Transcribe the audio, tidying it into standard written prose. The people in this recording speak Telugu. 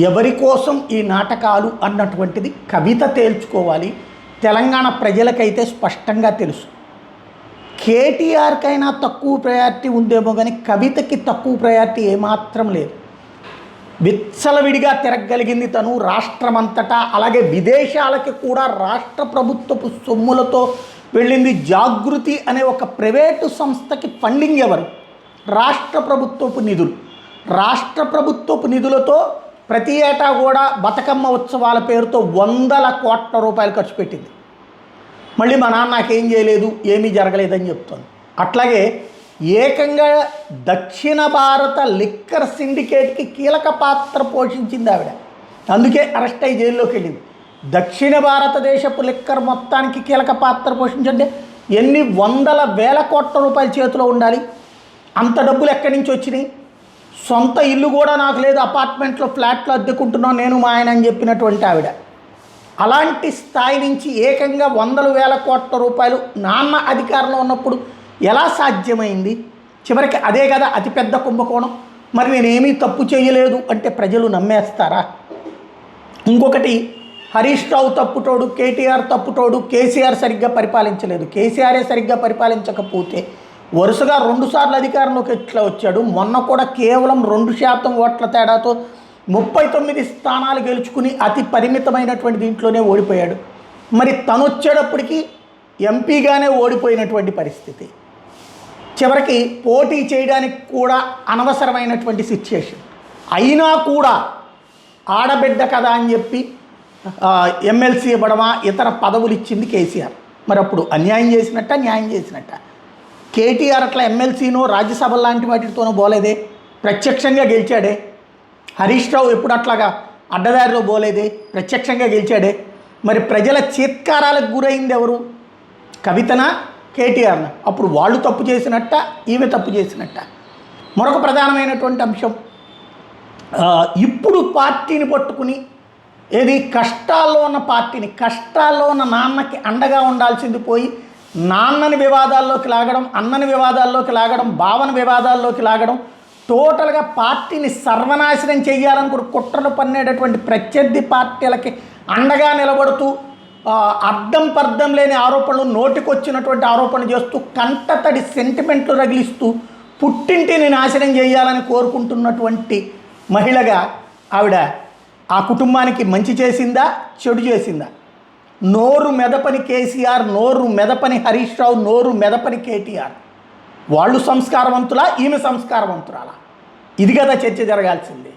ఎవరి కోసం ఈ నాటకాలు అన్నటువంటిది కవిత తేల్చుకోవాలి. తెలంగాణ ప్రజలకైతే స్పష్టంగా తెలుసు. కేటీఆర్కైనా తక్కువ ప్రయారిటీ ఉందేమో కానీ కవితకి తక్కువ ప్రయారిటీ ఏమాత్రం లేదు. విచ్చలవిడిగా తిరగగలిగింది తను రాష్ట్రమంతటా, అలాగే విదేశాలకి కూడా రాష్ట్ర ప్రభుత్వపు సొమ్ములతో వెళ్ళింది. జాగృతి అనే ఒక ప్రైవేటు సంస్థకి ఫండింగ్ ఎవరు? రాష్ట్ర ప్రభుత్వపు నిధులు. రాష్ట్ర ప్రభుత్వపు నిధులతో ప్రతి ఏటా కూడా బతుకమ్మ ఉత్సవాల పేరుతో 100 కోట్ల రూపాయలు ఖర్చు పెట్టింది. మళ్ళీ మా నాన్న నాకేం చేయలేదు, ఏమీ జరగలేదని చెప్తుంది. అట్లాగే ఏకంగా దక్షిణ భారత లిక్కర్ సిండికేట్కి కీలక పాత్ర పోషించింది ఆవిడ. అందుకే అరెస్ట్ అయ్యి జైల్లోకి వెళ్ళింది. దక్షిణ భారతదేశపు లిక్కర్ మొత్తానికి కీలక పాత్ర పోషించండి. ఎన్ని 100,000 కోట్ల రూపాయల చేతిలో ఉండాలి? అంత డబ్బులు ఎక్కడి నుంచి వచ్చినాయి? సొంత ఇల్లు కూడా నాకు లేదు, అపార్ట్మెంట్లో ఫ్లాట్లో అద్దెకుంటున్నాను నేను మా ఆయన అని చెప్పినటువంటి ఆవిడ. అలాంటి స్థాయి నుంచి ఏకంగా 100,000 కోట్ల రూపాయలు నాన్న అధికారంలో ఉన్నప్పుడు ఎలా సాధ్యమైంది? చివరికి అదే కదా అతిపెద్ద కుంభకోణం. మరి నేనేమీ తప్పు చేయలేదు అంటే ప్రజలు నమ్మేస్తారా? ఇంకొకటి, హరీష్ రావు తప్పుటోడు, కేటీఆర్ తప్పుటోడు, కేసీఆర్ సరిగ్గా పరిపాలించలేదు. కేసీఆరే సరిగ్గా పరిపాలించకపోతే వరుసగా 2 సార్లు అధికారంలోకి ఎట్లా వచ్చాడు? మొన్న కూడా కేవలం 2% ఓట్ల తేడాతో 39 స్థానాలు గెలుచుకుని అతి పరిమితమైనటువంటి దీంట్లోనే ఓడిపోయాడు. మరి తను వచ్చేటప్పటికి ఎంపీగానే ఓడిపోయినటువంటి పరిస్థితి. చివరికి పోటీ చేయడానికి కూడా అనవసరమైనటువంటి సిచ్యుయేషన్. అయినా కూడా ఆడబిడ్డ కదా అని చెప్పి ఎమ్మెల్సీ ఇవ్వడమా, ఇతర పదవులు ఇచ్చింది కేసీఆర్. మరి అప్పుడు అన్యాయం చేసినట్ట, న్యాయం చేసినట్ట? కేటీఆర్ అట్లా ఎమ్మెల్సీనో రాజ్యసభ లాంటి వాటితోనో పోలేదే, ప్రత్యక్షంగా గెలిచాడే. హరీష్ రావు ఎప్పుడు అట్లాగా అడ్డదారిలో పోలేదే, ప్రత్యక్షంగా గెలిచాడే. మరి ప్రజల చీత్కారాలకు గురైంది ఎవరు? కవితనా, కేటీఆర్నా? అప్పుడు వాళ్ళు తప్పు చేసినట్ట, ఈమె తప్పు చేసినట్ట? మరొక ప్రధానమైనటువంటి అంశం, ఇప్పుడు పార్టీని పట్టుకుని ఏది కష్టాల్లో ఉన్న పార్టీని, కష్టాల్లో ఉన్న నాన్నకి అండగా ఉండాల్సింది పోయి నాన్నని వివాదాల్లోకి లాగడం, అన్నని వివాదాల్లోకి లాగడం, భావన వివాదాల్లోకి లాగడం, టోటల్గా పార్టీని సర్వనాశనం చేయాలని కూడా కుట్రలు పన్నేటటువంటి ప్రత్యర్థి పార్టీలకి అండగా నిలబడుతూ అర్థం పర్థం లేని ఆరోపణలు, నోటికొచ్చినటువంటి ఆరోపణలు చేస్తూ కంటతడి సెంటిమెంట్లు రగిలిస్తూ పుట్టింటిని నాశనం చేయాలని కోరుకుంటున్నటువంటి మహిళగా ఆవిడ ఆ కుటుంబానికి మంచి చేసిందా, చెడు చేసిందా? నోరు మెదపని కేసీఆర్, నోరు మెదపని హరీష్ రావు, నోరు మెదపని కేటీఆర్. వాళ్ళు సంస్కారవంతులా, ఈమె సంస్కారవంతురాలా? ఇది కదా చర్చ జరగాల్సింది.